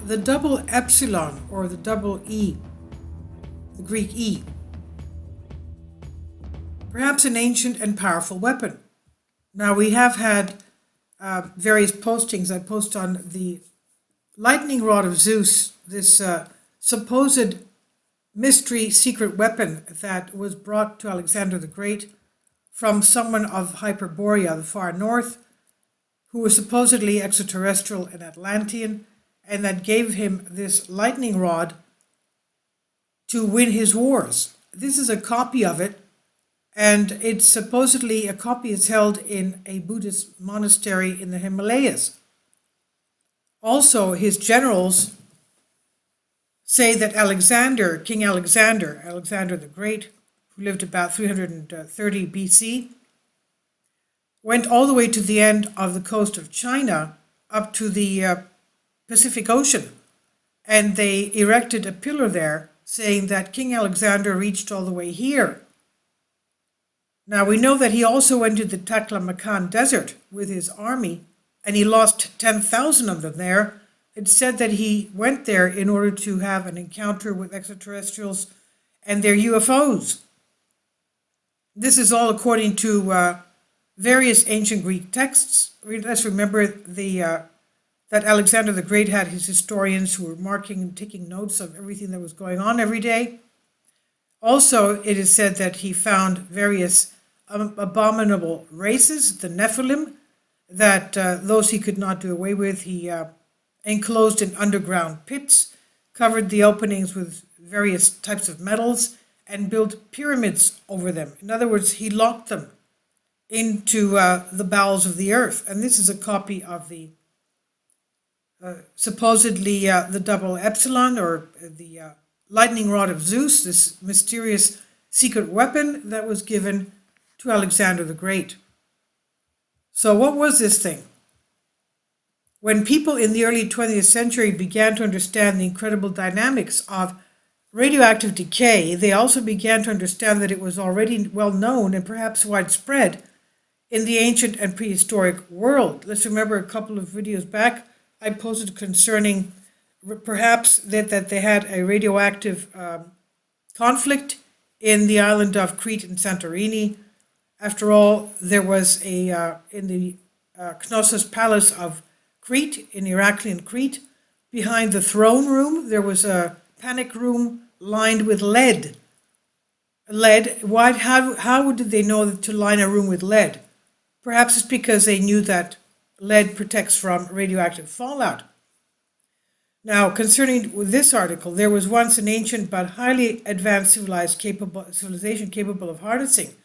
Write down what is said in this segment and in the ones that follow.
The double epsilon, or the double E, the Greek E, perhaps an ancient and powerful weapon. Now, we have had various postings. I post on the lightning rod of Zeus, this supposed mystery secret weapon that was brought to Alexander the Great from someone of Hyperborea, the far north, who was supposedly extraterrestrial and Atlantean, and that gave him this lightning rod to win his wars. This is a copy of it, and it's supposedly a copy is held in a Buddhist monastery in the Himalayas. Also, his generals say that Alexander, King Alexander, Alexander the Great, who lived about 330 BC, went all the way to the end of the coast of China up to the Pacific Ocean, and they erected a pillar there saying that King Alexander reached all the way here. Now, we know that he also went to the Taklamakan Desert with his army, and he lost 10,000 of them there. It's said that he went there in order to have an encounter with extraterrestrials and their UFOs. This is all according to various ancient Greek texts. Let's remember that Alexander the Great had his historians who were marking and taking notes of everything that was going on every day. Also, it is said that he found various abominable races, the Nephilim, that those he could not do away with. He enclosed in underground pits, covered the openings with various types of metals, and built pyramids over them. In other words, he locked them into the bowels of the earth. And this is a copy of the supposedly the double epsilon, or the lightning rod of Zeus, this mysterious secret weapon that was given to Alexander the Great. So what was this thing? When people in the early 20th century began to understand the incredible dynamics of radioactive decay, they also began to understand that it was already well known and perhaps widespread in the ancient and prehistoric world. Let's remember a couple of videos back, I posted concerning perhaps that they had a radioactive conflict in the island of Crete and Santorini. After all, there was in the Knossos Palace of Crete, in Heraclean Crete, behind the throne room, there was a panic room lined with lead. How did they know to line a room with lead? Perhaps it's because they knew that lead protects from radioactive fallout. Now, concerning this article, there was once an ancient but highly advanced civilization capable of harnessing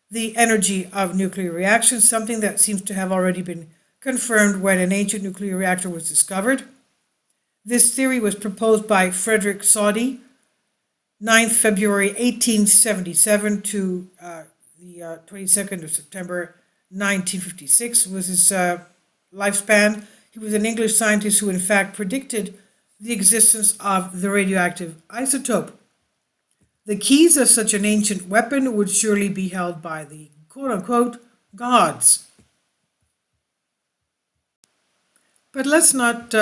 the energy of nuclear reactions, something that seems to have already been confirmed when an ancient nuclear reactor was discovered. This theory was proposed by Frederick Soddy, 9th February 1877 to the 22nd of September 1956 was his lifespan. He was an English scientist who in fact predicted the existence of the radioactive isotope. The keys of such an ancient weapon would surely be held by the quote-unquote gods. But let's not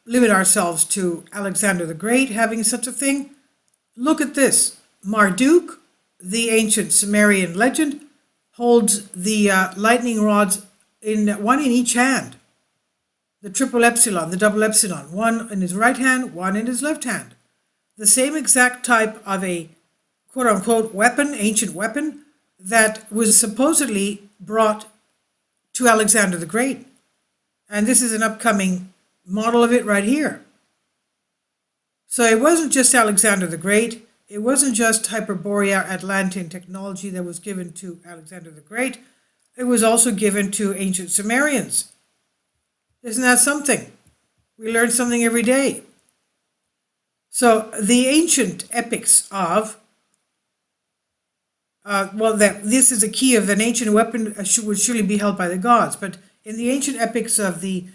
limit ourselves to Alexander the Great having such a thing. Look at this. Marduk, the ancient Sumerian legend, holds the lightning rods one in each hand. The triple epsilon, the double epsilon, one in his right hand, one in his left hand. The same exact type of a quote-unquote weapon, ancient weapon, that was supposedly brought to Alexander the Great. And this is an upcoming model of it right here. So it wasn't just Alexander the Great. It wasn't just Hyperborea Atlantean technology that was given to Alexander the Great. It was also given to ancient Sumerians. Isn't that something? We learn something every day. So the ancient epics of, this is a key of an ancient weapon would surely be held by the gods, but in the ancient epics of the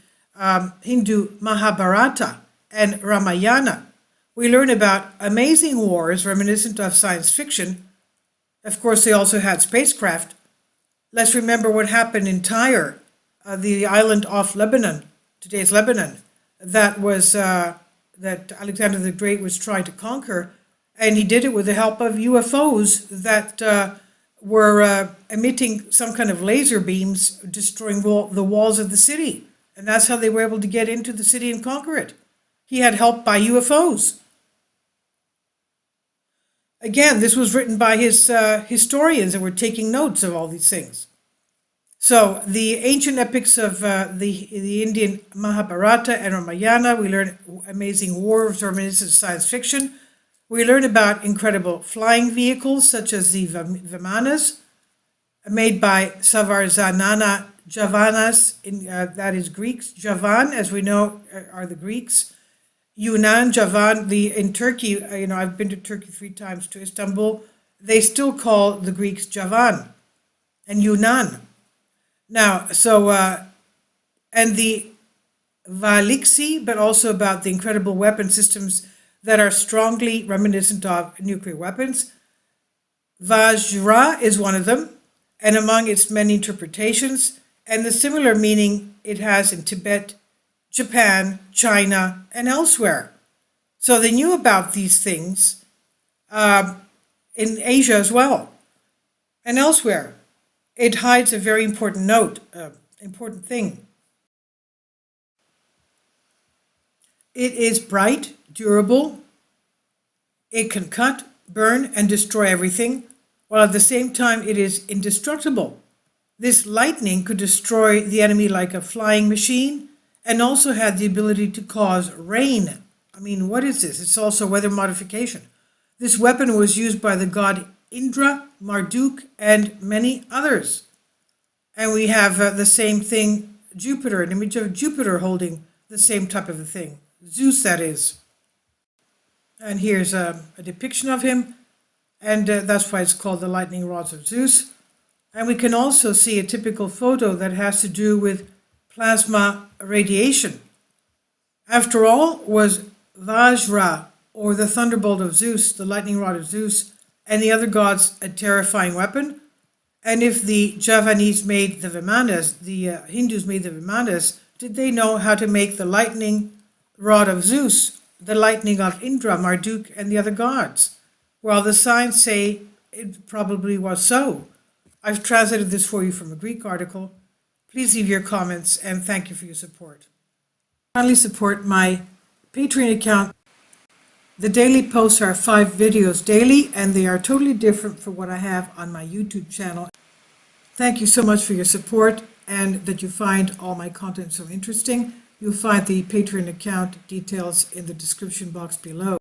Hindu Mahabharata and Ramayana, we learn about amazing wars reminiscent of science fiction. Of course, they also had spacecraft. Let's remember what happened in Tyre, the island off Lebanon, today's Lebanon, that was that Alexander the Great was trying to conquer, and he did it with the help of UFOs that were emitting some kind of laser beams, destroying the walls of the city. And that's how they were able to get into the city and conquer it. He had help by UFOs. Again, this was written by his historians that were taking notes of all these things. So the ancient epics of the Indian Mahabharata and Ramayana, we learn amazing wars, reminiscent science fiction. We learn about incredible flying vehicles such as the Vimanas, made by Savarzanana Javanas, that is Greeks. Javan, as we know, are the Greeks. Yunan, Javan, in Turkey, I've been to Turkey 3 times, to Istanbul, they still call the Greeks Javan and Yunan. Now, and the Valixi, but also about the incredible weapon systems that are strongly reminiscent of nuclear weapons. Vajra is one of them, and among its many interpretations, and the similar meaning it has in Tibet, Japan, China, and elsewhere. So they knew about these things in Asia as well, and elsewhere. It hides a very important important thing. It is bright, durable, it can cut, burn, and destroy everything, while at the same time it is indestructible. This lightning could destroy the enemy like a flying machine, and also had the ability to cause rain. I mean, what is this? It's also weather modification. This weapon was used by the god Indra, Marduk, and many others. And we have the same thing, Jupiter, an image of Jupiter holding the same type of a thing. Zeus, that is. And here's a depiction of him, and that's why it's called the lightning rods of Zeus. And we can also see a typical photo that has to do with plasma radiation. After all, was Vajra, or the thunderbolt of Zeus, the lightning rod of Zeus, and the other gods a terrifying weapon? And if the Javanese made the Vimanas, the Hindus made the Vimanas, did they know how to make the lightning rod of Zeus, the lightning of Indra, Marduk, and the other gods? Well, the signs say it probably was so. I've translated this for you from a Greek article. Please leave your comments, and thank you for your support. Kindly support my Patreon account. The daily posts are 5 videos daily, and they are totally different from what I have on my YouTube channel. Thank you so much for your support, and that you find all my content so interesting. You'll find the Patreon account details in the description box below.